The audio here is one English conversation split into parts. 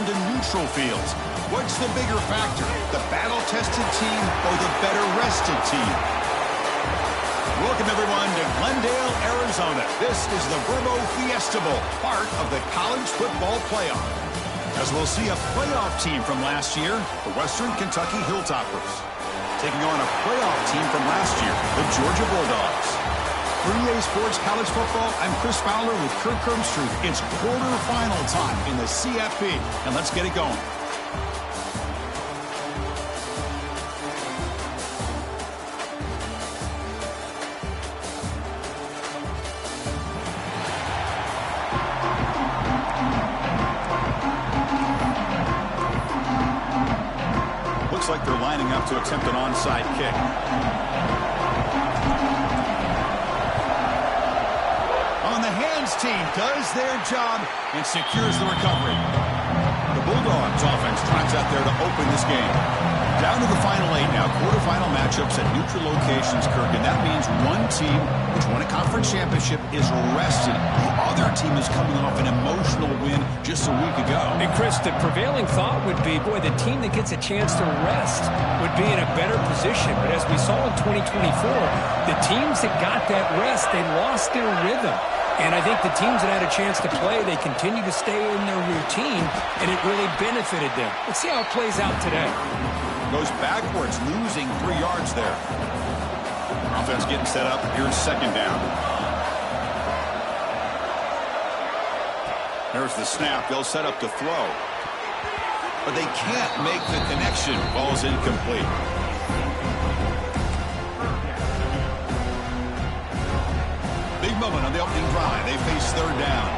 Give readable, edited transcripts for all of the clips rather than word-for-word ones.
found in neutral fields. What's the bigger factor, the battle-tested team or the better-rested team? Welcome, everyone, to Glendale, Arizona. This is the Verbo Fiesta Bowl, part of the college football playoff. As we'll see a playoff team from last year, the Western Kentucky Hilltoppers, taking on a playoff team from last year, the Georgia Bulldogs. For EA Sports College Football, I'm Chris Fowler with Kirk Kermstruth. It's quarterfinal time in the CFP, and let's get it going. Looks like they're lining up to attempt an onside kick. On the hands team does their job and secures the recovery. The Bulldogs offense tries out there to open this game. Down to the final 8 now. Quarterfinal matchups at neutral locations, Kirk, and that means one team which won a conference championship is rested. The other team is coming off an emotional win just a week ago. And Chris, the prevailing thought would be, boy, the team that gets a chance to rest would be in a better position. But as we saw in 2024, the teams that got that rest, they lost their rhythm. And I think the teams that had a chance to play, they continue to stay in their routine, and it really benefited them. Let's see how it plays out today. Goes backwards, losing 3 yards there. Offense getting set up. Here's second down. There's the snap. They'll set up to throw. But they can't make the connection. Ball's incomplete. Big moment on the opening drive. They face third down.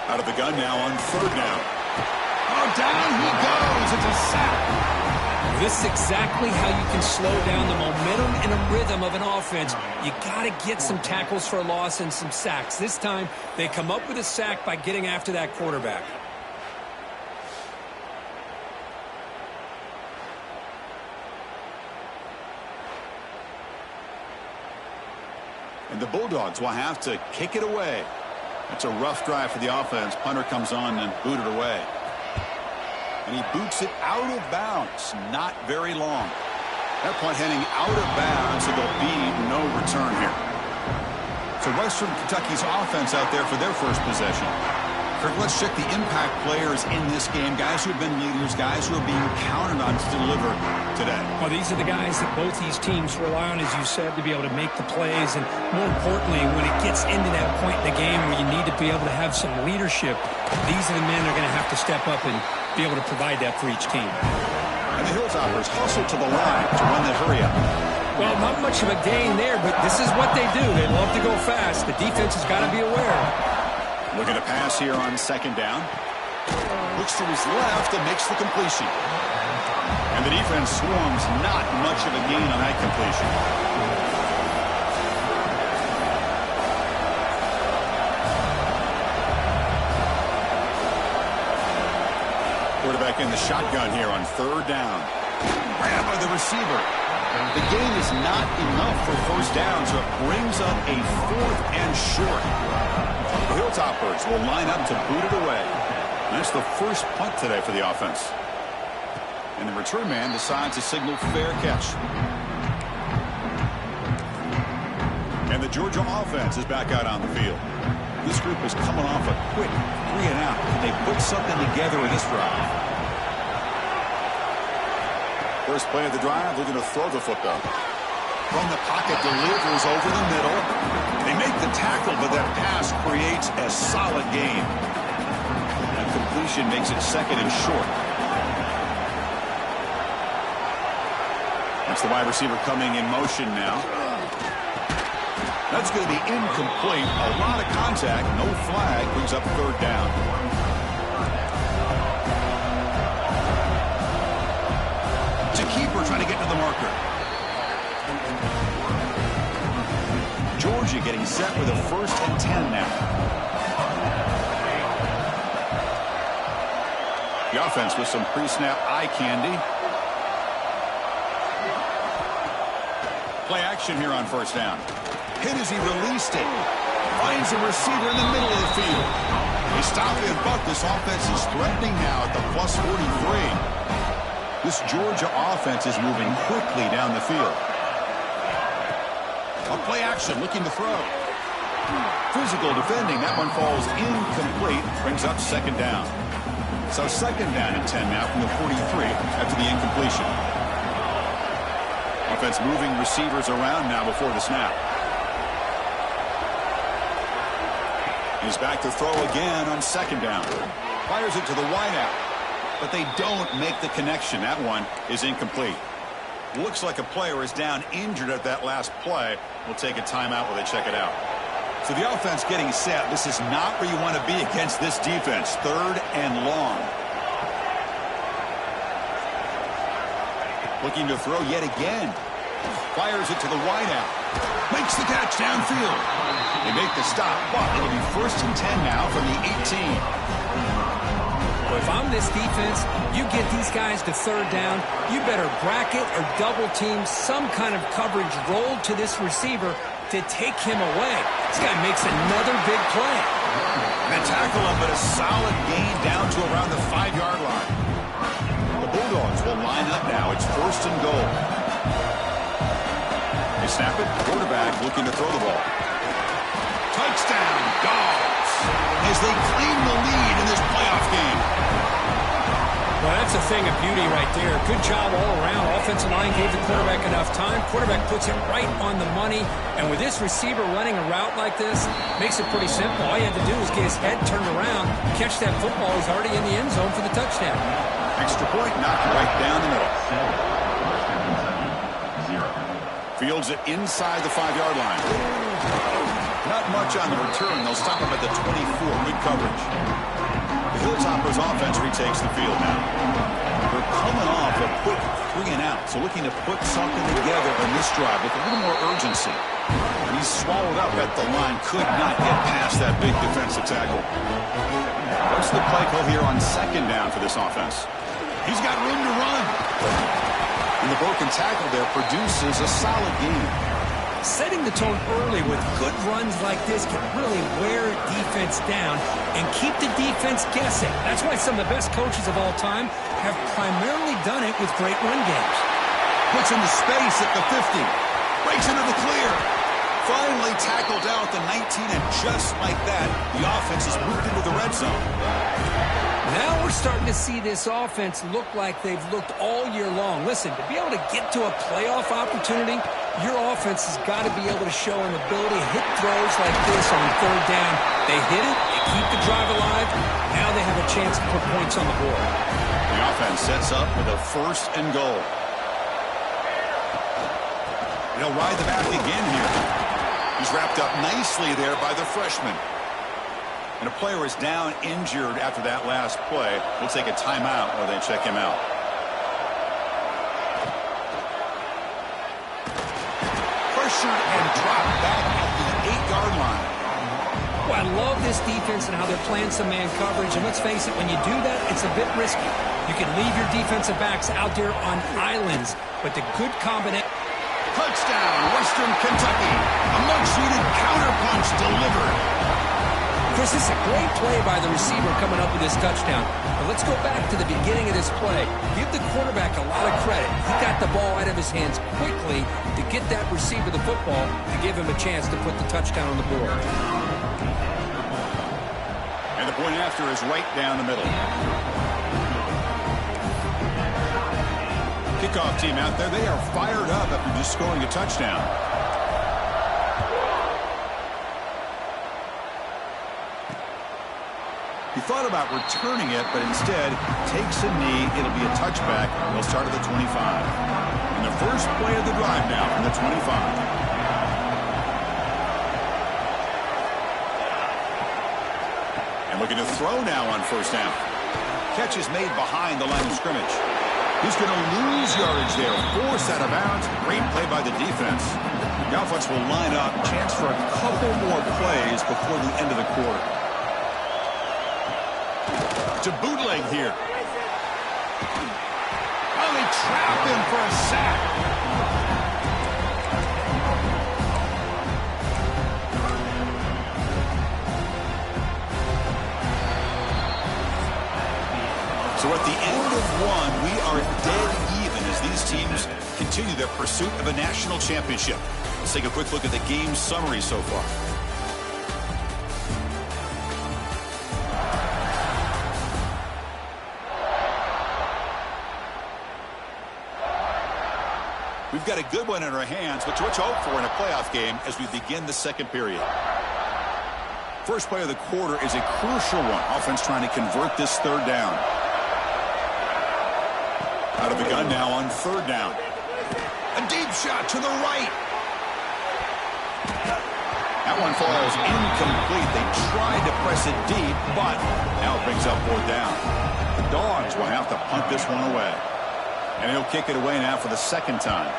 Out of the gun now on third down. Oh, down he goes. It's a sack. This is exactly how you can slow down the momentum and a rhythm of an offense. You got to get some tackles for a loss and some sacks. This time, they come up with a sack by getting after that quarterback. And the Bulldogs will have to kick it away. That's a rough drive for the offense. Punter comes on and booted away. And he boots it out of bounds. Not very long. That punt heading out of bounds, so there'll be no return here. So Western Kentucky's offense out there for their first possession. Kirk, let's check the impact players in this game. Guys who have been leaders, guys who are being counted on to deliver today. Well, these are the guys that both these teams rely on, as you said, to be able to make the plays. And more importantly, when it gets into that point in the game where you need to be able to have some leadership, these are the men that are going to have to step up and be able to provide that for each team. And the Hilltoppers hustle to the line to run that hurry up. Well, not much of a gain there, but this is what they do. They love to go fast. The defense has got to be aware. Looking to pass here on second down. Looks to his left and makes the completion. And the defense swarms, not much of a gain on that completion. Quarterback in the shotgun here on third down. Grabbed by the receiver. The gain is not enough for first down, so it brings up a 4th and short. The Hilltoppers will line up to boot it away. That's the first punt today for the offense. And the return man decides to signal fair catch. And the Georgia offense is back out on the field. This group is coming off a quick 3-and-out. They put something together in this drive. First play of the drive, looking to throw the football. From the pocket, delivers over the middle. They make the tackle, but that pass creates a solid gain. And completion makes it second and short. That's the wide receiver coming in motion now. That's going to be incomplete. A lot of contact, no flag, brings up third down. It's a keeper trying to get to the marker. Georgia getting set with a 1st and 10 now. The offense with some pre-snap eye candy. Play action here on first down. Hit as he released it. Finds a receiver in the middle of the field. They stop him, but this offense is threatening now at the plus 43. This Georgia offense is moving quickly down the field. A play action, looking to throw. Physical defending. That one falls incomplete. Brings up second down. So second down and 10 now from the 43 after the incompletion. Offense moving receivers around now before the snap. He's back to throw again on second down. Fires it to the wideout. But they don't make the connection. That one is incomplete. Looks like a player is down injured at that last play. We'll take a timeout while they check it out. So the offense getting set. This is not where you want to be against this defense. Third and long. Looking to throw yet again. Fires it to the wideout. Makes the catch downfield. They make the stop, but it'll be first and 10 now from the 18. Well, if I'm this defense, you get these guys to third down, you better bracket or double team some kind of coverage roll to this receiver to take him away. This guy makes another big play. And tackle him, but a solid gain down to around the 5-yard line. The Bulldogs will line up now. It's first and goal. They snap it. Quarterback looking to throw the ball. Touchdown, Dogs, as they claim the lead in this playoff game. Well, that's a thing of beauty right there. Good job all around. Offensive line gave the quarterback enough time. Quarterback puts it right on the money. And with this receiver running a route like this, makes it pretty simple. All you had to do is get his head turned around, catch that football. He's already in the end zone for the touchdown. Extra point, knocked right down the middle. Fields it inside the 5-yard line. Not much on the return. They'll stop him at the 24. Good coverage. The Hilltoppers offense retakes the field now. They're coming off a quick 3 and out, so looking to put something together on this drive with a little more urgency. And he's swallowed up at the line. Could not get past that big defensive tackle. What's the play call here on second down for this offense? He's got room to run. And the broken tackle there produces a solid gain. Setting the tone early with good runs like this can really wear defense down and keep the defense guessing. That's why some of the best coaches of all time have primarily done it with great run games. Puts into space at the 50. Breaks into the clear. Finally tackled down at the 19, and just like that, the offense has moved into the red zone. Now we're starting to see this offense look like they've looked all year long. Listen, to be able to get to a playoff opportunity, your offense has got to be able to show an ability to hit throws like this on third down. They hit it, they keep the drive alive. Now they have a chance to put points on the board. The offense sets up with a first and goal. They'll ride the back again here. He's wrapped up nicely there by the freshman. And a player is down injured after that last play. We'll take a timeout while they check him out. Pressured and dropped back at the 8-yard line. Well, I love this defense and how they're playing some man coverage. And let's face it, when you do that, it's a bit risky. You can leave your defensive backs out there on islands. But the good combination. Touchdown, Western Kentucky. A much-needed counterpunch delivered. Chris, this is a great play by the receiver coming up with this touchdown. But let's go back to the beginning of this play. Give the quarterback a lot of credit. He got the ball out of his hands quickly to get that receiver the football to give him a chance to put the touchdown on the board. And the point after is right down the middle. Kickoff team out there, they are fired up after just scoring a touchdown. He thought about returning it, but instead takes a knee. It'll be a touchback. They'll start at the 25. And the first play of the drive now from the 25. And looking to throw now on first down. Catch is made behind the line of scrimmage. He's going to lose yardage there. Force out of bounds. Great play by the defense. The offense will line up. Chance for a couple more plays before the end of the quarter. To bootleg here. Oh, they trap him for a sack. So at the end of one, we are dead even as these teams continue their pursuit of a national championship. Let's take a quick look at the game summary so far. We've got a good one in our hands, which we hope for in a playoff game as we begin the second period. First play of the quarter is a crucial one. Offense trying to convert this third down. Out of the gun now on third down. A deep shot to the right. That one falls incomplete. They tried to press it deep, but now it brings up fourth down. The Dogs will have to punt this one away. And he'll kick it away now for the second time.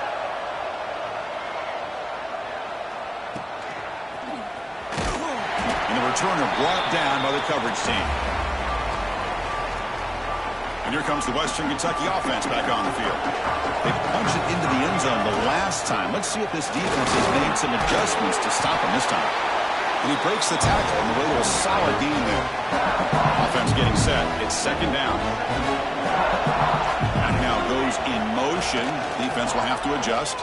And the returner brought down by the coverage team. And here comes the Western Kentucky offense back on the field. They punched it into the end zone the last time. Let's see if this defense has made some adjustments to stop him this time. And he breaks the tackle on the way to a solid gain there. Offense getting set. It's second down. And now goes in motion. Defense will have to adjust.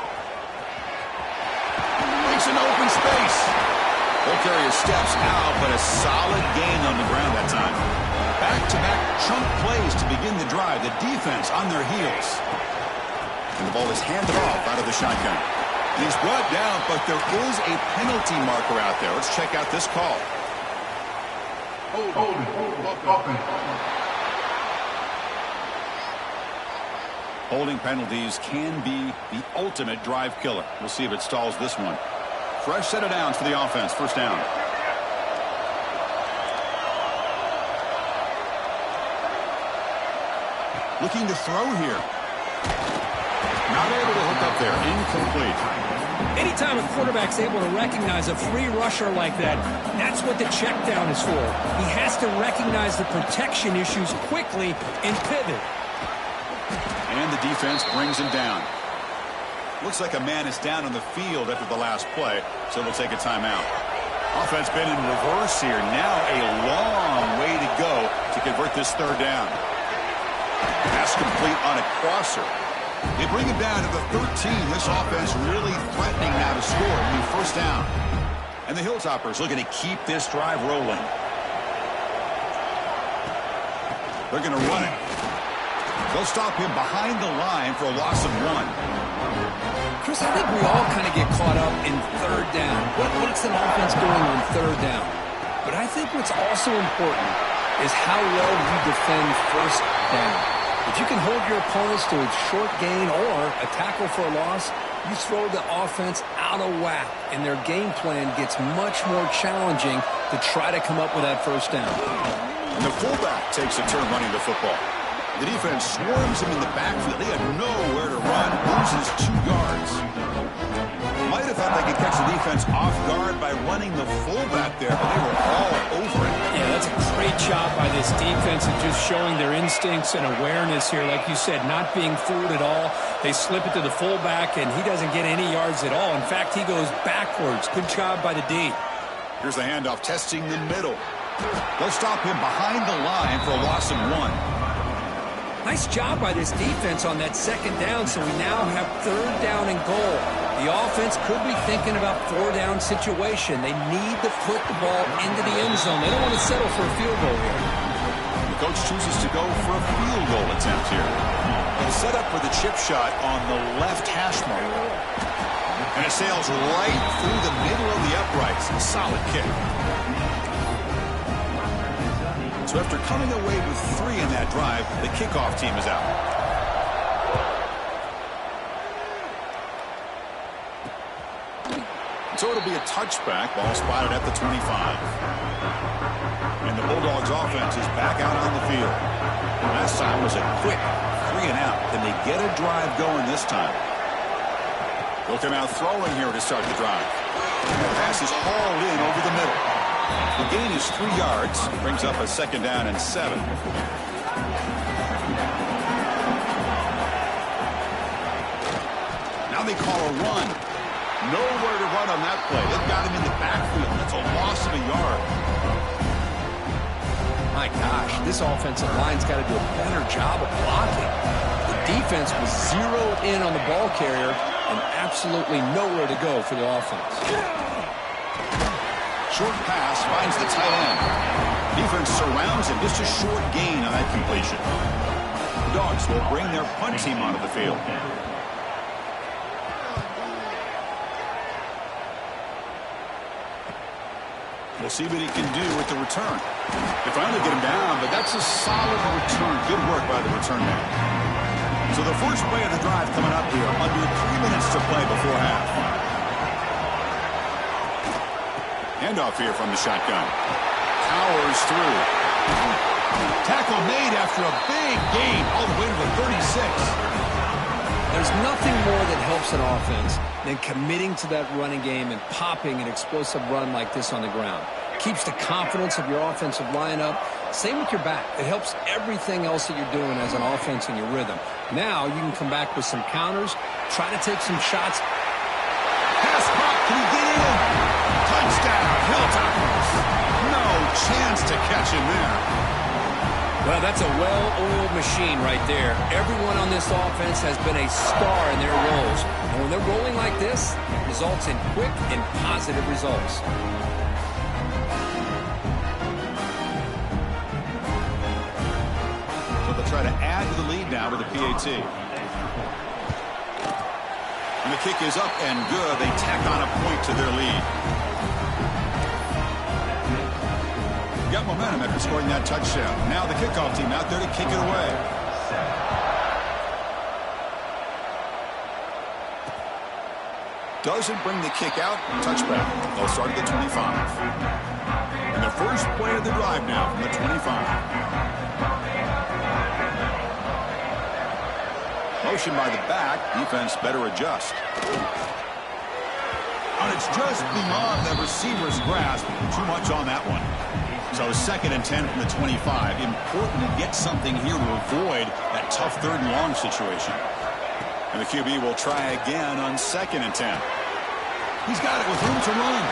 Makes an open space. They'll carry his steps out, but a solid gain on the ground that time. Back-to-back chunk plays to begin the drive. The defense on their heels. And the ball is handed off out of the shotgun. And he's brought down, but there is a penalty marker out there. Let's check out this call. Holding penalties can be the ultimate drive killer. We'll see if it stalls this one. Fresh set of downs for the offense. First down. Looking to throw here. Not able to hook up there. Incomplete. Anytime a quarterback's able to recognize a free rusher like that, that's what the check down is for. He has to recognize the protection issues quickly and pivot. And the defense brings him down. Looks like a man is down on the field after the last play, so they'll take a timeout. Offense been in reverse here. Now a long way to go to convert this third down. Pass complete on a crosser. They bring him down to the 13. This offense really threatening now to score. New first down. And the Hilltoppers looking to keep this drive rolling. They're going to run it. They'll stop him behind the line for a loss of 1. Chris, I think we all kind of get caught up in third down. What makes an offense going on third down? But I think what's also important is how well you defend first down. If you can hold your opponents to a short gain or a tackle for a loss, you throw the offense out of whack, and their game plan gets much more challenging to try to come up with that first down. And the fullback takes a turn running the football. The defense swarms him in the backfield. They had nowhere to run. Loses 2 yards. Might have thought they could catch the defense off guard by running the fullback there, but they were all over it. Yeah, that's a great job by this defense of just showing their instincts and awareness here. Like you said, not being fooled at all. They slip it to the fullback, and he doesn't get any yards at all. In fact, he goes backwards. Good job by the D. Here's the handoff, testing the middle. They'll stop him behind the line for a loss of 1. Nice job by this defense on that second down, so we now have third down and goal. The offense could be thinking about 4-down situation. They need to put the ball into the end zone. They don't want to settle for a field goal here. The coach chooses to go for a field goal attempt here. They'll set up for the chip shot on the left hash mark. And it sails right through the middle of the uprights. A solid kick. So after coming away with 3 in that drive, the kickoff team is out. So it'll be a touchback. Ball spotted at the 25. And the Bulldogs offense is back out on the field. Last time was a quick 3 and out. Can they get a drive going this time? They'll come out throwing here to start the drive. The pass is hauled in over the middle. The gain is 3 yards. Brings up a second down and 7. Now they call a run. Nowhere to run on that play. They've got him in the backfield. That's a loss of a yard. My gosh, this offensive line's got to do a better job of blocking. The defense was zeroed in on the ball carrier and absolutely nowhere to go for the offense. Short pass finds the tight end. Defense surrounds him. Just a short gain on that completion. The Dogs will bring their punt team onto the field. We'll see what he can do with the return. They finally get him down, but that's a solid return. Good work by the return man. So the first play of the drive coming up here. Under 3 minutes to play before half. Handoff here from the shotgun. Powers through. Tackle made after a big gain all the way to the 36. There's nothing more that helps an offense than committing to that running game and popping an explosive run like this on the ground. Keeps the confidence of your offensive line up. Same with your back. It helps everything else that you're doing as an offense in your rhythm. Now you can come back with some counters, try to take some shots. Pass caught. Can he get in? Touchdown, Hilltoppers. No chance to catch him there. Well, that's a well-oiled machine right there. Everyone on this offense has been a star in their roles. And when they're rolling like this, it results in quick and positive results. So they'll try to add to the lead now with the PAT. And the kick is up and good. They tack on a point to their lead. Got momentum after scoring that touchdown. Now the kickoff team out there to kick it away. Doesn't bring the kick out. Touchback. They'll start at the 25. And the first play of the drive now from the 25. Motion by the back. Defense better adjust. And it's just beyond the receiver's grasp. Too much on that one. So 2nd and 10 from the 25. Important to get something here to avoid that tough 3rd and long situation. And the QB will try again on 2nd and 10. He's got it with room to run.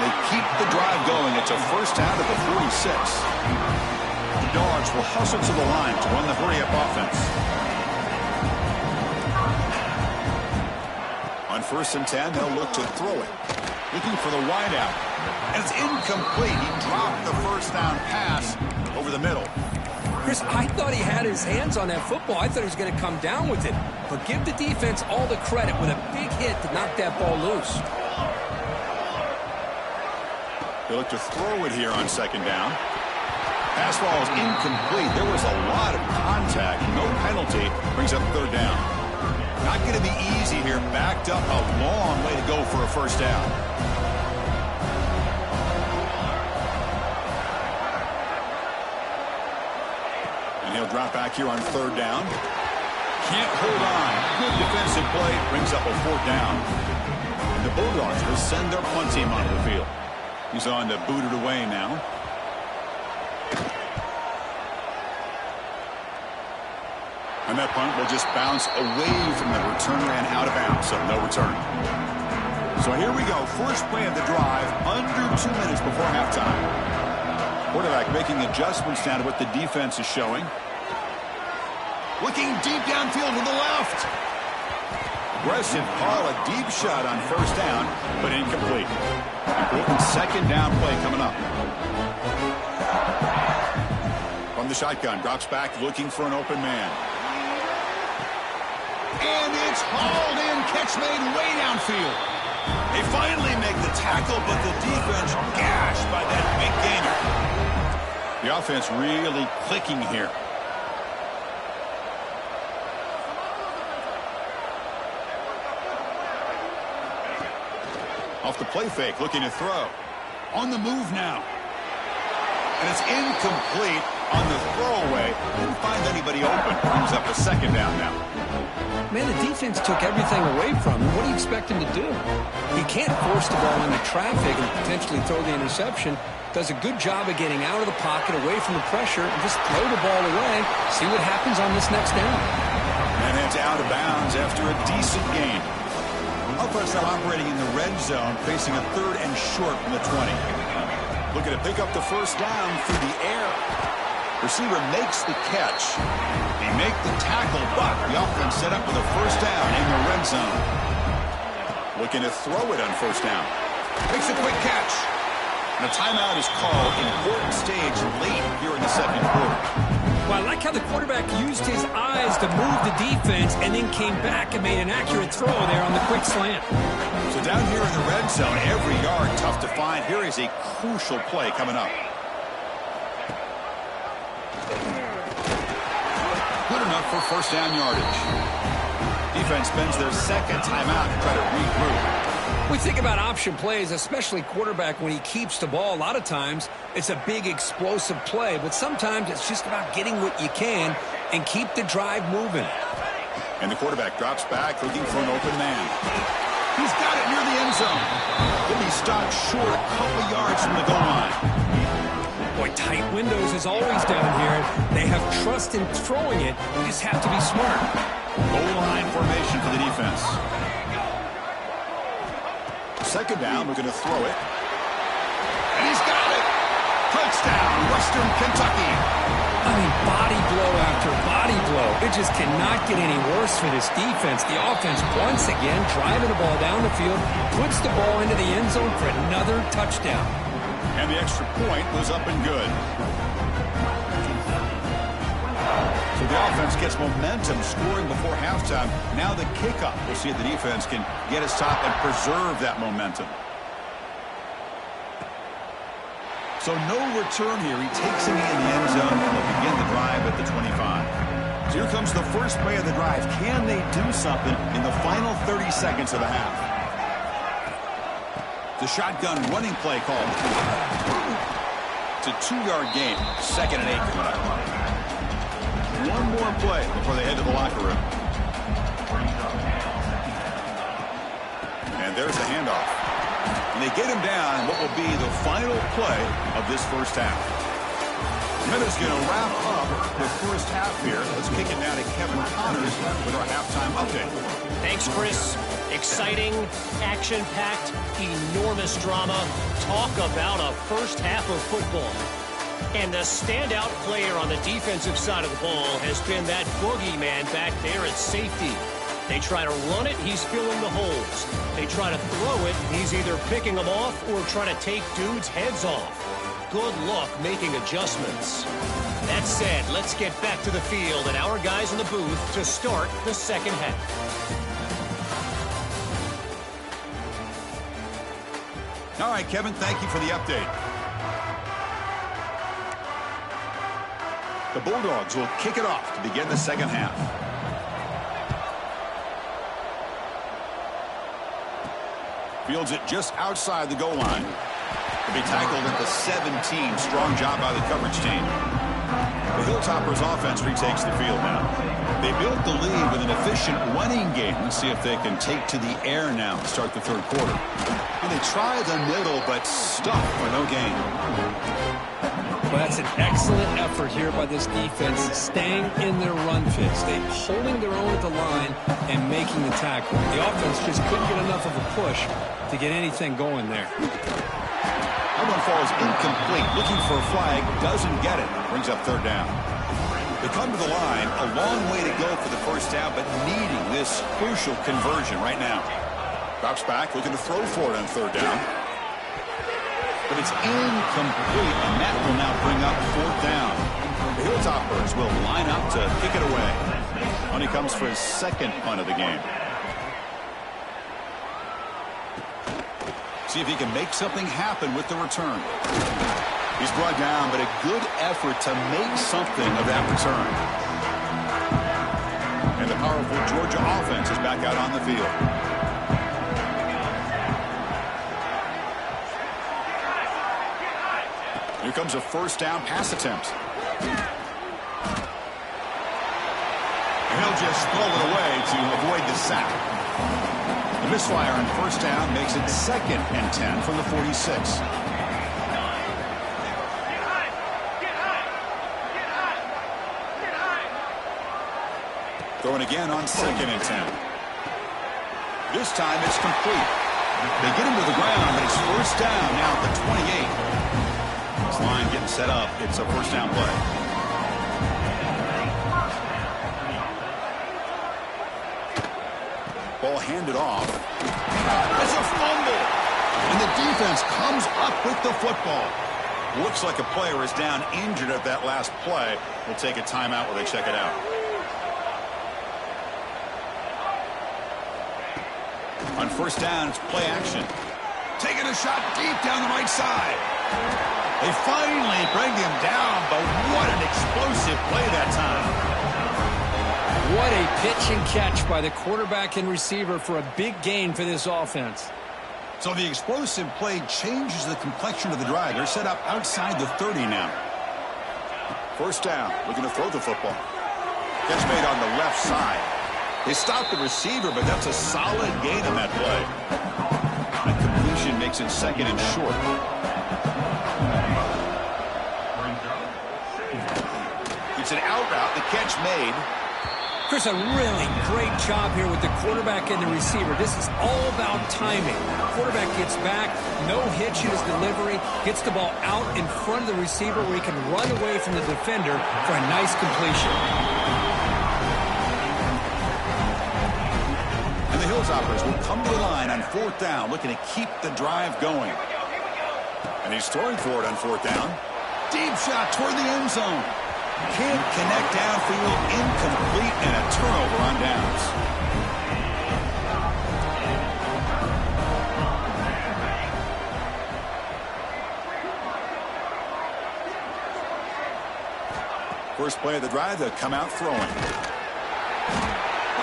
They keep the drive going. It's a first down at the 46. The Dogs will hustle to the line to run the hurry-up offense. On 1st and 10, they'll look to throw it. Looking for the wideout. And it's incomplete. He dropped the first down pass over the middle. Chris, I thought he had his hands on that football. I thought he was going to come down with it. But give the defense all the credit with a big hit to knock that ball loose. They look to throw it here on 2nd down. Pass ball is incomplete. There was a lot of contact. No penalty. Brings up 3rd down. Not going to be easy here. Backed up a long way to go for a first down. And he'll drop back here on 3rd down. Can't hold on. Good defensive play. Brings up a 4th down. And the Bulldogs will send their punt team onto the field. He's on to boot it away now. And that punt will just bounce away from the returner and out of bounds, so no return. So here we go. First play of the drive, under 2 minutes before halftime. Quarterback making adjustments down to what the defense is showing. Looking deep downfield to the left. Aggressive call, a deep shot on 1st down, but incomplete. Important 2nd down play coming up. From the shotgun, drops back looking for an open man. And it's hauled in, catch made way downfield. They finally make the tackle, but the defense gashed by that big gainer. The offense really clicking here. Off the play fake, looking to throw. On the move now. And it's incomplete on the throwaway. Didn't find anybody open. Brings up a 2nd down now. Man, the defense took everything away from him. What do you expect him to do? He can't force the ball into traffic and potentially throw the interception. Does a good job of getting out of the pocket, away from the pressure, and just throw the ball away. See what happens on this next down. And it's out of bounds after a decent gain. Offense now operating in the red zone, facing a 3rd and short from the 20. Looking to pick up the first down through the air. Receiver makes the catch. They make the tackle, but the offense set up with a first down in the red zone. Looking to throw it on first down. Makes a quick catch. And a timeout is called. Important stage late here in the second quarter. Well, I like how the quarterback used his eyes to move the defense and then came back and made an accurate throw there on the quick slant. So down here in the red zone, every yard tough to find. Here is a crucial play coming up. Good enough for first down yardage. Defense spends their second timeout to try to regroup. We think about option plays, especially quarterback when he keeps the ball. A lot of times it's a big explosive play, but sometimes it's just about getting what you can and keep the drive moving. And the quarterback drops back looking for an open man. He's got it near the end zone. Then he stopped short a couple yards from the goal line. Boy, tight windows is always down here. They have trust in throwing it. You just have to be smart. Goal line formation for the defense. Second down, we're going to throw it. And he's got it! Touchdown, Western Kentucky. I mean, body blow after body blow. It just cannot get any worse for this defense. The offense, once again, driving the ball down the field, puts the ball into the end zone for another touchdown. And the extra point was up and good. So the offense gets momentum scoring before halftime. Now the kickoff. We'll see if the defense can get a stop and preserve that momentum. So no return here. He takes it in the end zone and will begin the drive at the 25. So here comes the first play of the drive. Can they do something in the final 30 seconds of the half? The shotgun running play called. It's a 2-yard gain. 2nd and 8 coming up. One more play before they head to the locker room. And there's the handoff. And they get him down what will be the final play of this first half. Minutes going to wrap up the first half here. Let's kick it now to Kevin Connors with our halftime update. Thanks, Chris. Exciting, action-packed, enormous drama. Talk about a first half of football. And the standout player on the defensive side of the ball has been that boogeyman back there at safety. They try to run it, he's filling the holes. They try to throw it, he's either picking them off or trying to take dudes' heads off. Good luck making adjustments. That said, let's get back to the field and our guys in the booth to start the second half. All right, Kevin, thank you for the update. The Bulldogs will kick it off to begin the second half. Fields it just outside the goal line. To be tackled at the 17. Strong job by the coverage team. The Hilltoppers offense retakes the field now. They built the lead with an efficient running game. Let's see if they can take to the air now to start the third quarter. And they try the middle, but stuck for no gain. Well, that's an excellent effort here by this defense, staying in their run fits. They holding their own at the line and making the tackle. The offense just couldn't get enough of a push to get anything going there. That one falls incomplete. Looking for a flag, doesn't get it. Brings up third down. They come to the line, a long way to go for the first down, but needing this crucial conversion right now. Drops back, looking to throw for it on third down. But it's incomplete, and that will now bring up fourth down. The Hilltoppers will line up to kick it away. On he comes for his second punt of the game. See if he can make something happen with the return. He's brought down, but a good effort to make something of that return. And the powerful Georgia offense is back out on the field. Here comes a first down pass attempt. And he'll just throw it away to avoid the sack. The misfire on first down makes it 2nd and 10 from the 46. Throwing again on 2nd and 10. This time it's complete. They get him to the ground, but it's first down now at the 28. This line getting set up. It's a first down play. Ball handed off. It's a fumble. And the defense comes up with the football. Looks like a player is down injured at that last play. We'll take a timeout while they check it out. On first down, it's play action. Taking a shot deep down the right side. They finally bring him down, but what an explosive play that time. What a pitch and catch by the quarterback and receiver for a big gain for this offense. So the explosive play changes the complexion of the drive. They're set up outside the 30 now. First down, looking to throw the football. Catch made on the left side. They stopped the receiver, but that's a solid gain on that play. That completion makes it second and short. It's an out route. The catch made. Chris, a really great job here with the quarterback and the receiver. This is all about timing. Quarterback gets back, no hitch in his delivery, gets the ball out in front of the receiver where he can run away from the defender for a nice completion. And the Hilltoppers will come to the line on fourth down, looking to keep the drive going. And he's throwing for it on fourth down. Deep shot toward the end zone. Can't connect downfield, incomplete, and a turnover on downs. First play of the drive, they'll come out throwing. Oh,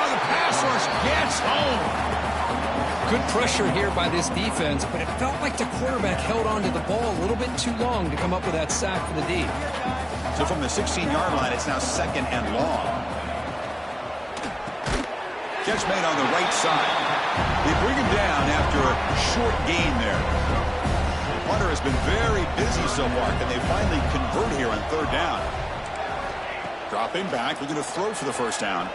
the pass rush gets home. Good pressure here by this defense, but it felt like the quarterback held on to the ball a little bit too long to come up with that sack for the D. So from the 16-yard line, it's now second and long. Catch made on the right side. They bring him down after a short gain there. Hunter has been very busy so far. Can they finally convert here on third down? Dropping back, looking to throw for the first down.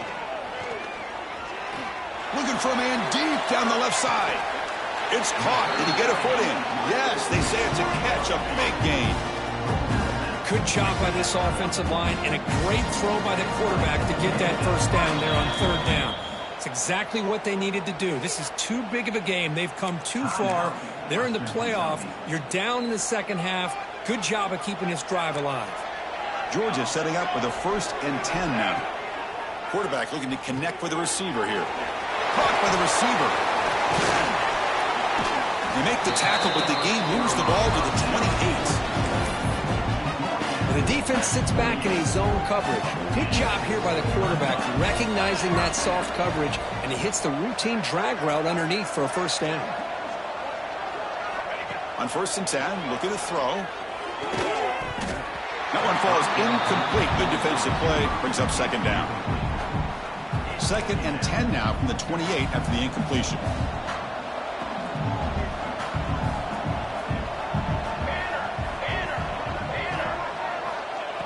Looking for a man deep down the left side. It's caught. Did he get a foot in? Yes, they say it's a catch, a big gain. Good job by this offensive line and a great throw by the quarterback to get that first down there on third down. It's exactly what they needed to do. This is too big of a game. They've come too far. They're in the playoff. You're down in the second half. Good job of keeping this drive alive. Georgia setting up with a 1st and 10 now. Quarterback looking to connect with the receiver here. Caught by the receiver. They make the tackle, but the game moves the ball to the 28. The defense sits back in a zone coverage. Good job here by the quarterback, recognizing that soft coverage, and he hits the routine drag route underneath for a first down. On 1st and 10, looking to throw. That one falls incomplete. Good defensive play. Brings up second down. 2nd and 10 now from the 28 after the incompletion.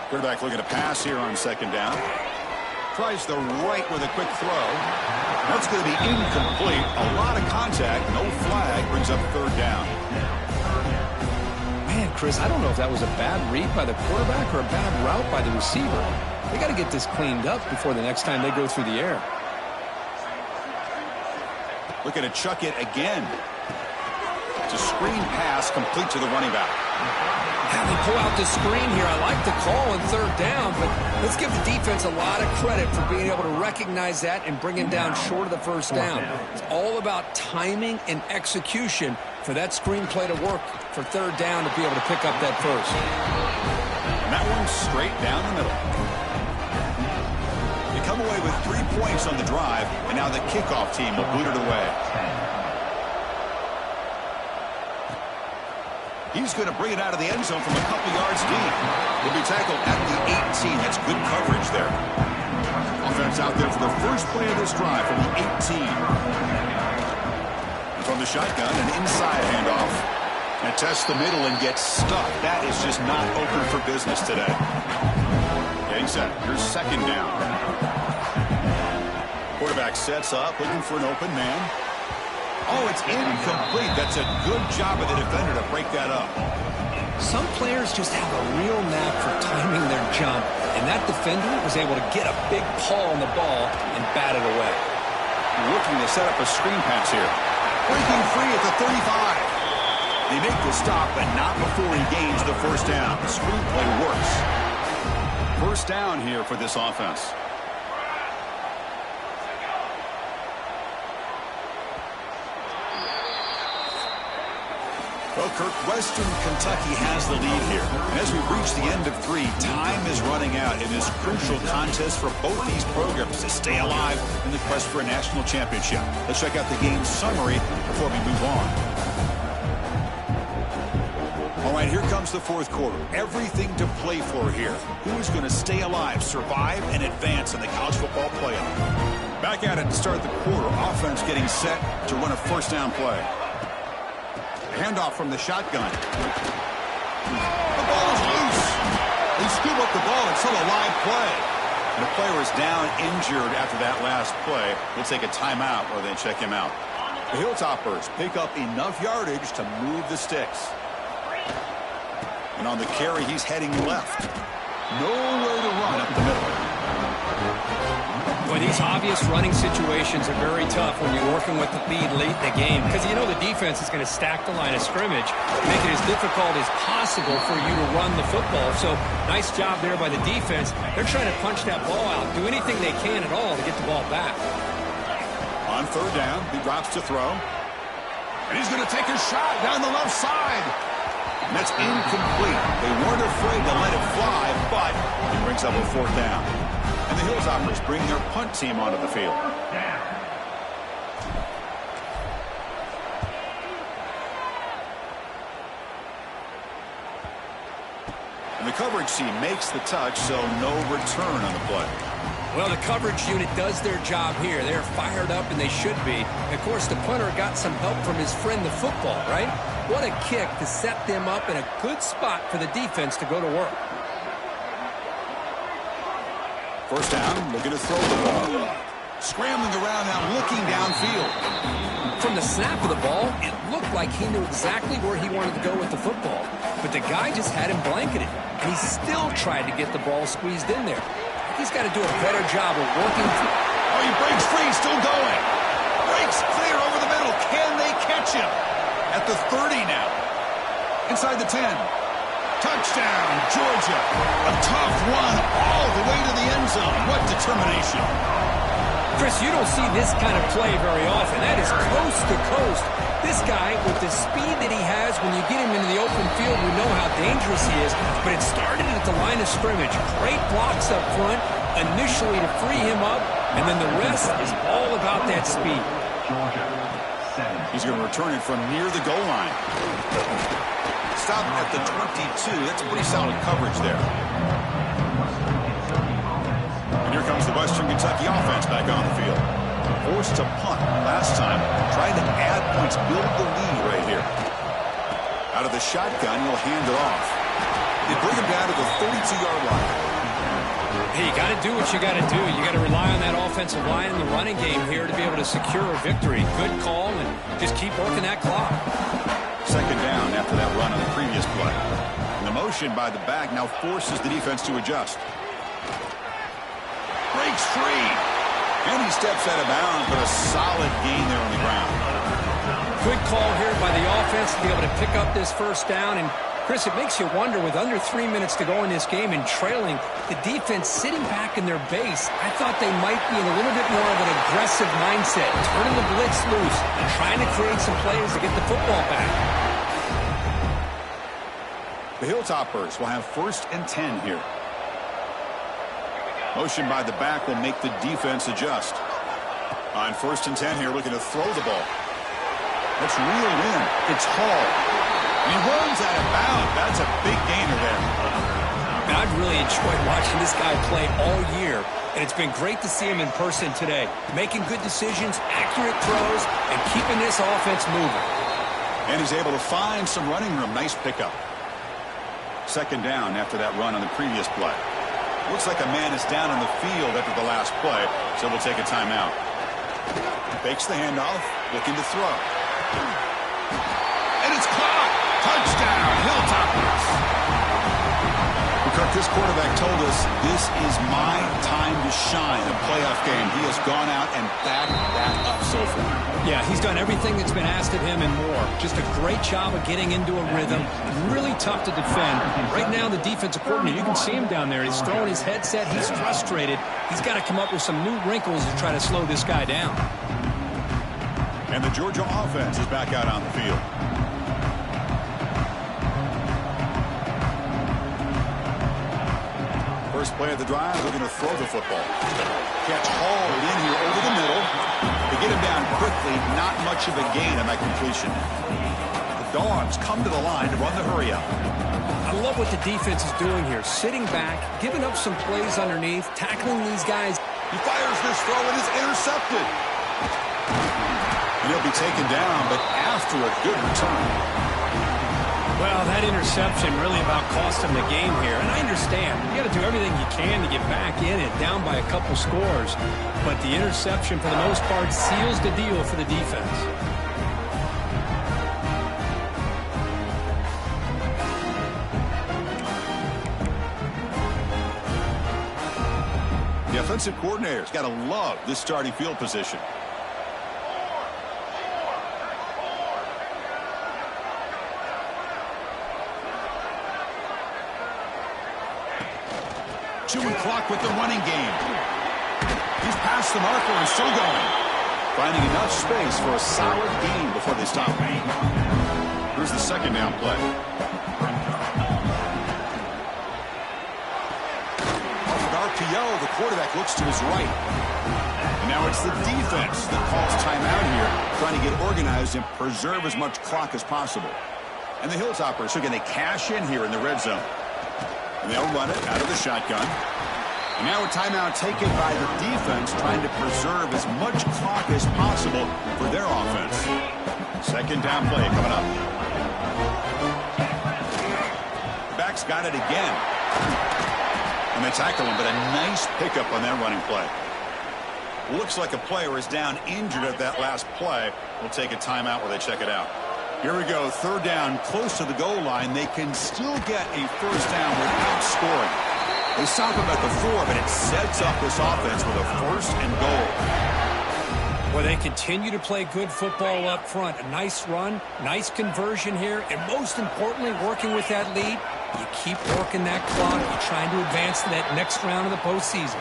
Quarterback looking to pass here on 2nd down. Tries the right with a quick throw. That's going to be incomplete. A lot of contact. No flag. Brings up 3rd down. Man, Chris, I don't know if that was a bad read by the quarterback or a bad route by the receiver. They got to get this cleaned up before the next time they go through the air. Looking to chuck it again. It's a screen pass complete to the running back. Now they pull out the screen here. I like the call on 3rd down, but let's give the defense a lot of credit for being able to recognize that and bring him down short of the first down. It's all about timing and execution for that screen play to work for 3rd down to be able to pick up that first. And that one's straight down the middle. They come away with 3 points on the drive, and now the kickoff team will boot it away. He's going to bring it out of the end zone from a couple yards deep. He'll be tackled at the 18. That's good coverage there. Offense out there for the first play of this drive from the 18. And from the shotgun, an inside handoff. And tests the middle and gets stuck. That is just not open for business today. Getting set. Here's 2nd down. Quarterback sets up, looking for an open man. Oh, it's incomplete. That's a good job of the defender to break that up. Some players just have a real knack for timing their jump, and that defender was able to get a big paw on the ball and bat it away. looking to set up a screen pass here. Breaking free at the 35. They make the stop, but not before he gains the first down. The screenplay works. First down here for this offense. Well, Kirk, Western Kentucky has the lead here. And as we reach the end of 3, time is running out in this crucial contest for both these programs to stay alive in the quest for a national championship. Let's check out the game summary before we move on. All right, here comes the fourth quarter. Everything to play for here. Who is going to stay alive, survive, and advance in the college football playoff? Back at it to start the quarter. Offense getting set to run a first down play. Handoff from the shotgun. The ball is loose. They scoop up the ball. It's still a live play. And the player is down injured after that last play. We'll take a timeout or then check him out. The Hilltoppers pick up enough yardage to move the sticks. And on the carry, he's heading left. Nowhere to run up the middle. Boy, these obvious running situations are very tough when you're working with the lead late in the game, because you know the defense is going to stack the line of scrimmage, make it as difficult as possible for you to run the football. So nice job there by the defense. They're trying to punch that ball out, do anything they can at all to get the ball back. On third down, he drops to throw. And he's going to take a shot down the left side. And that's incomplete. They weren't afraid to let it fly, but he brings up a fourth down. And the Hilltoppers bring their punt team onto the field. And the coverage team makes the touch, so no return on the play. Well, the coverage unit does their job here. They're fired up, and they should be. Of course, the punter got some help from his friend, the football, right? What a kick to set them up in a good spot for the defense to go to work. First down, looking to throw the ball. Scrambling around now, looking downfield. From the snap of the ball, it looked like he knew exactly where he wanted to go with the football. But the guy just had him blanketed, and he still tried to get the ball squeezed in there. He's got to do a better job of working through. Oh, he breaks free, still going. Breaks clear over the middle. Can they catch him? At the 30 now. Inside the 10. Touchdown, Georgia. A tough one all the way to the end zone. What determination. Chris, you don't see this kind of play very often. That is coast to coast. This guy, with the speed that he has, when you get him into the open field, we know how dangerous he is. But it started at the line of scrimmage. Great blocks up front, initially to free him up, and then the rest is all about that speed. He's going to return it from near the goal line. Stop at the 22. That's a pretty solid coverage there. And here comes the Western Kentucky offense back on the field. Forced to punt last time. Trying to add points, build the lead right here. Out of the shotgun, he'll hand it off. They bring him down to the 32-yard line. Hey, you got to do what you got to do. You got to rely on that offensive line in the running game here to be able to secure a victory. Good call, and just keep working that clock. Second down after that run on the previous play. And the motion by the back now forces the defense to adjust. Breaks free. And he steps out of bounds, but a solid gain there on the ground. Good call here by the offense to be able to pick up this first down. And, Chris, it makes you wonder, with under 3 minutes to go in this game and trailing, the defense sitting back in their base, I thought they might be in a little bit more of an aggressive mindset, turning the blitz loose and trying to create some plays to get the football back. The Hilltoppers will have 1st and 10 here. Motion by the back will make the defense adjust. On 1st and 10 here, looking to throw the ball. That's reeled in. It's Hall. He runs out of bounds. That's a big gainer there. And I've really enjoyed watching this guy play all year, and it's been great to see him in person today, making good decisions, accurate throws, and keeping this offense moving. And he's able to find some running room. Nice pickup. Second down after that run on the previous play. Looks like a man is down on the field after the last play, so we'll take a timeout. Fakes the handoff, looking to throw. And it's caught! Touchdown, Hilltoppers! Well, Kirk, This quarterback told us this is my time to shine, a playoff game. He has gone out and backed that up so far. Yeah, he's done everything that's been asked of him and more. Just a great job of getting into a rhythm. Really tough to defend. Right now, the defensive coordinator, you can see him down there. He's throwing his headset. He's frustrated. He's got to come up with some new wrinkles to try to slow this guy down. And the Georgia offense is back out on the field. First play of the drive, they're going to throw the football. Catch hauled in here over the middle. They get him down quickly, not much of a gain on that completion. The Dogs come to the line to run the hurry up. I love what the defense is doing here. Sitting back, giving up some plays underneath, tackling these guys. He fires this throw and is intercepted. And he'll be taken down, but after a good return. Well, that interception really about cost him the game here. And I understand. You got to do everything you can to get back in it, down by a couple scores. But the interception, for the most part, seals the deal for the defense. The offensive coordinator's got to love this starting field position. Chewing clock with the running game. He's past the marker and still going. Finding enough space for a solid gain before they stop. Here's the second down play. Off an RPO, the quarterback looks to his right. And now it's the defense that calls timeout here, trying to get organized and preserve as much clock as possible. And the Hilltoppers are going to cash in here in the red zone. And they'll run it out of the shotgun. And now a timeout taken by the defense, trying to preserve as much clock as possible for their offense. Second down play coming up. The back's got it again. And they tackle him, but a nice pickup on that running play. Looks like a player is down injured at that last play. We'll take a timeout while they check it out. Here we go, third down, close to the goal line. They can still get a first down without scoring. They stop him at the 4, but it sets up this offense with a first and goal. Well, they continue to play good football up front. A nice run, nice conversion here, and most importantly, working with that lead, you keep working that clock. You're trying to advance to that next round of the postseason.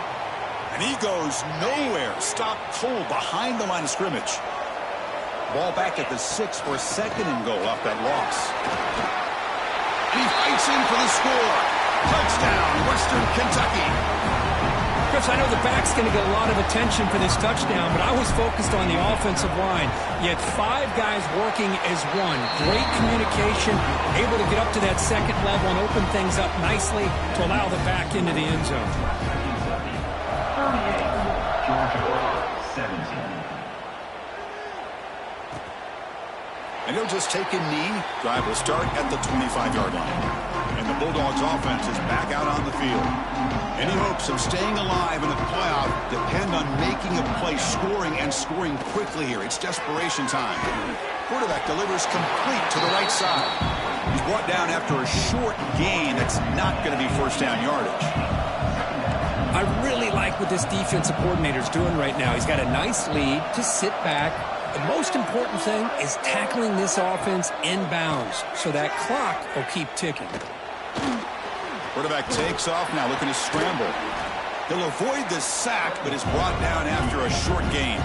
And he goes nowhere. Stop cold behind the line of scrimmage. Ball back at the 6 for second and goal off that loss. And he fights in for the score. Touchdown, Western Kentucky. Chris, I know the back's going to get a lot of attention for this touchdown, but I was focused on the offensive line. You had 5 guys working as one. Great communication, able to get up to that second level and open things up nicely to allow the back into the end zone. And he'll just take a knee. Drive will start at the 25-yard line. And the Bulldogs offense is back out on the field. Any hopes of staying alive in the playoff depend on making a play, scoring, and scoring quickly here. It's desperation time. Quarterback delivers complete to the right side. He's brought down after a short gain that's not going to be first down yardage. I really like what this defensive coordinator's doing right now. He's got a nice lead to sit back. The most important thing is tackling this offense inbounds so that clock will keep ticking. Quarterback takes off now, looking to scramble. He'll avoid the sack, but is brought down after a short gain.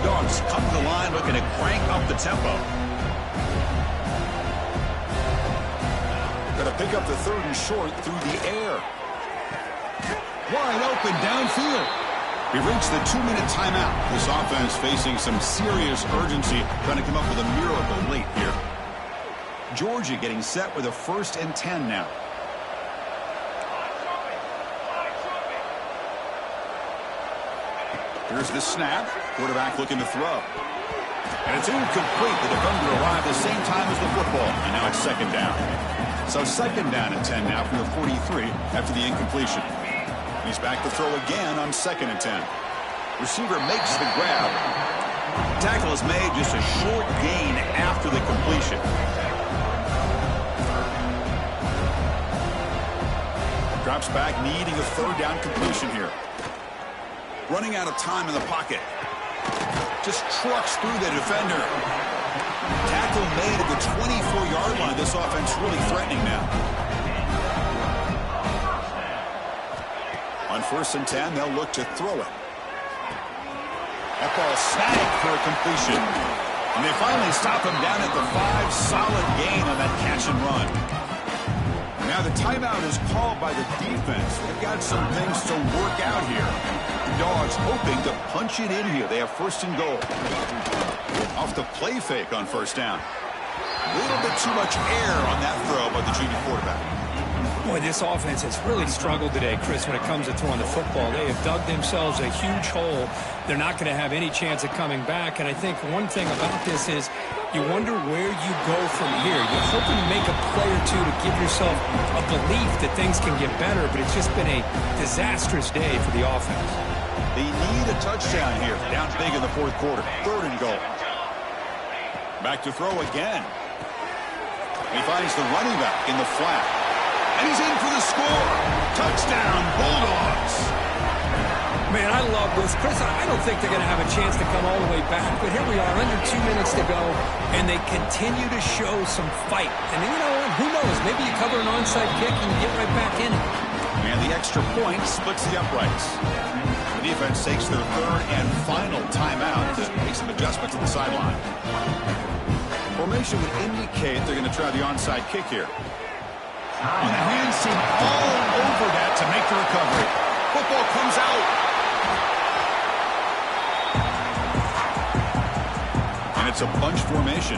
Dogs come to the line, looking to crank up the tempo. Going to pick up the third and short through the air. Wide open downfield. We reached the 2-minute timeout. This offense facing some serious urgency, trying to come up with a miracle late here. Georgia getting set with a 1st and 10 now. Here's the snap. Quarterback looking to throw. And it's incomplete. The defender arrived the same time as the football. And now it's second down. So second down and 10 now from the 43 after the incompletion. He's back to throw again on 2nd and 10. Receiver makes the grab. Tackle is made, just a short gain after the completion. Drops back, needing a third down completion here. Running out of time in the pocket. Just trucks through the defender. Tackle made at the 24-yard line. This offense really threatening now. On 1st and 10, they'll look to throw it. That ball snagged for a completion. And they finally stop him down at the 5. Solid gain on that catch and run. Now the timeout is called by the defense. They've got some things to work out here. The Dogs hoping to punch it in here. They have 1st and goal. Off the play fake on 1st down. A little bit too much air on that throw by the junior quarterback. Boy, this offense has really struggled today, Chris, when it comes to throwing the football. They have dug themselves a huge hole. They're not going to have any chance of coming back. And I think one thing about this is you wonder where you go from here. You're hoping to make a play or two to give yourself a belief that things can get better, but it's just been a disastrous day for the offense. They need a touchdown here. Down big in the 4th quarter. 3rd and goal. Back to throw again. He finds the running back in the flat. And he's in for the score. Touchdown, Bulldogs. Man, I love this. Chris, I don't think they're going to have a chance to come all the way back, but here we are, under 2 minutes to go, and they continue to show some fight. And you know what? Who knows? Maybe you cover an onside kick and you get right back in it. And the extra point splits the uprights. The defense takes their 3rd and final timeout to make some adjustments at the sideline. Formation would indicate they're going to try the onside kick here. And the hands seem all over that to make the recovery. Football comes out. And it's a bunch formation.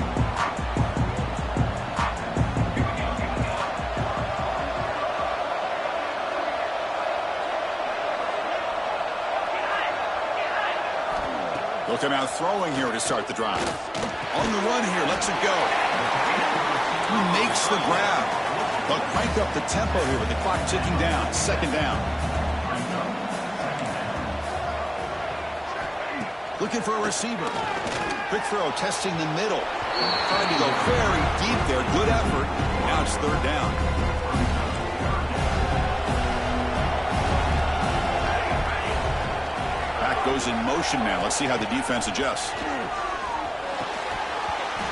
Looking out throwing here to start the drive. On the run here, lets it go. He makes the grab. They'll crank up the tempo here with the clock ticking down. 2nd down. Looking for a receiver. Quick throw, testing the middle. Trying to go very deep there. Good effort. Now it's 3rd down. Back goes in motion now. Let's see how the defense adjusts.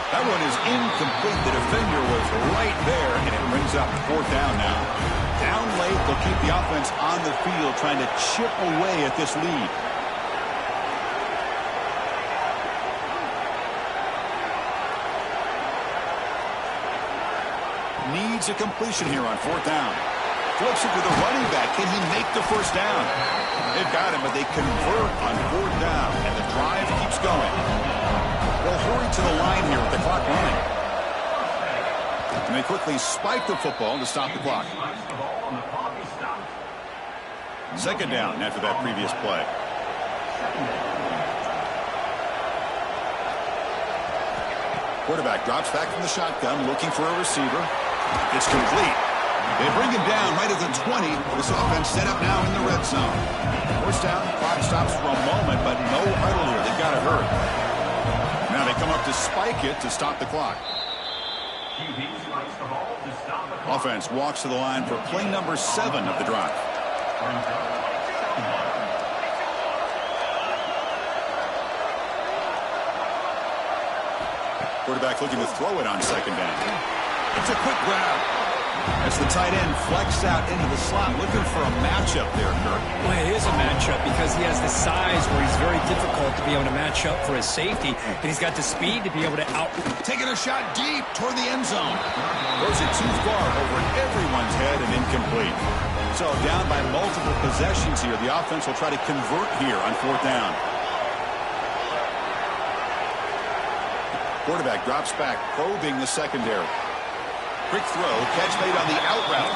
That one is incomplete. The defender was right there, and it brings up 4th down now. Down late, they'll keep the offense on the field, trying to chip away at this lead. Needs a completion here on 4th down. Flips it to the running back. Can he make the 1st down? They've got him, but they convert on 4th down, and the drive keeps going. They'll hurry to the line here with the clock running. And they quickly spike the football to stop the clock. 2nd down after that previous play. Quarterback drops back from the shotgun, looking for a receiver. It's complete. They bring him down right at the 20. This offense set up now in the red zone. 1st down, clock stops for a moment, but no huddle here. They've got to hurry. Now they come up to spike it to stop the clock. Offense walks to the line for play number 7 of the drive. Quarterback looking to throw it on 2nd down. It's a quick grab. As the tight end flexed out into the slot, looking for a matchup there, Kirk. Well, it is a matchup because he has the size where he's very difficult to be able to match up for his safety, and he's got the speed to be able to out. Taking a shot deep toward the end zone. Throws it too far over everyone's head and incomplete. So down by multiple possessions here, the offense will try to convert here on 4th down. Quarterback drops back, probing the secondary. Quick throw, catch made on the out route.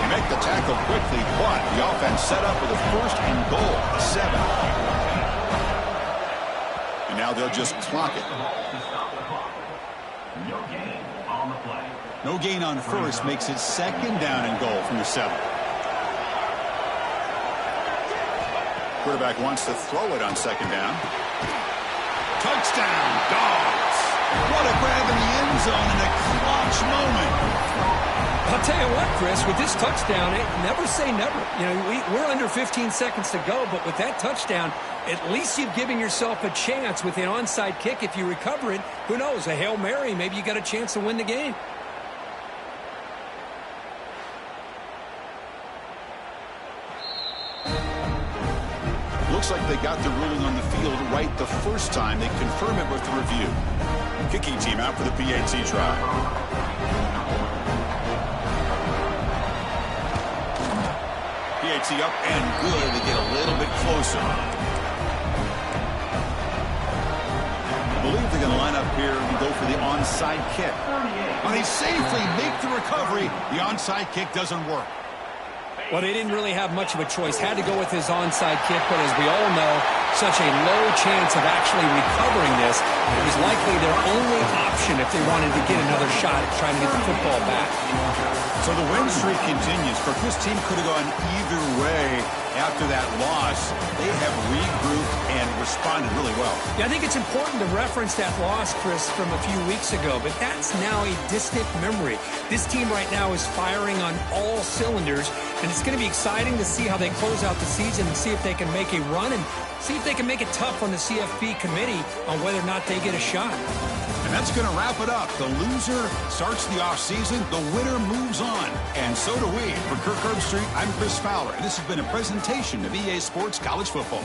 They make the tackle quickly, but the offense set up with a 1st and goal, 7. And now they'll just clock it. No gain on 1st makes it 2nd down and goal from the 7. Quarterback wants to throw it on 2nd down. Touchdown, Dogs! What a grab in the end zone in a clutch moment. I'll tell you what, Chris, with this touchdown, never say never. You know, we're under 15 seconds to go, but with that touchdown, at least you've given yourself a chance with an onside kick. If you recover it, who knows, a Hail Mary, maybe you got a chance to win the game. Looks like they got the ruling on the field right the first time. They confirm it with the review. Kicking team out for the PAT try. PAT up and good. They get a little bit closer. I believe they're going to line up here and go for the onside kick. When they safely make the recovery, the onside kick doesn't work. Well, they didn't really have much of a choice. Had to go with his onside kick, but as we all know, such a low chance of actually recovering this. It was likely their only option if they wanted to get another shot at trying to get the football back. So the win streak continues. But this team could have gone either way after that loss. They have regrouped and responded really well. Yeah, I think it's important to reference that loss, Chris, from a few weeks ago, but that's now a distant memory. This team right now is firing on all cylinders, and it's going to be exciting to see how they close out the season and see if they can make a run and see if they can make it tough on the CFP committee on whether or not they get a shot. And that's going to wrap it up. The loser starts the offseason. The winner moves on. And so do we. For Kirk Herbstreit, I'm Chris Fowler. And this has been a presentation of EA Sports College Football.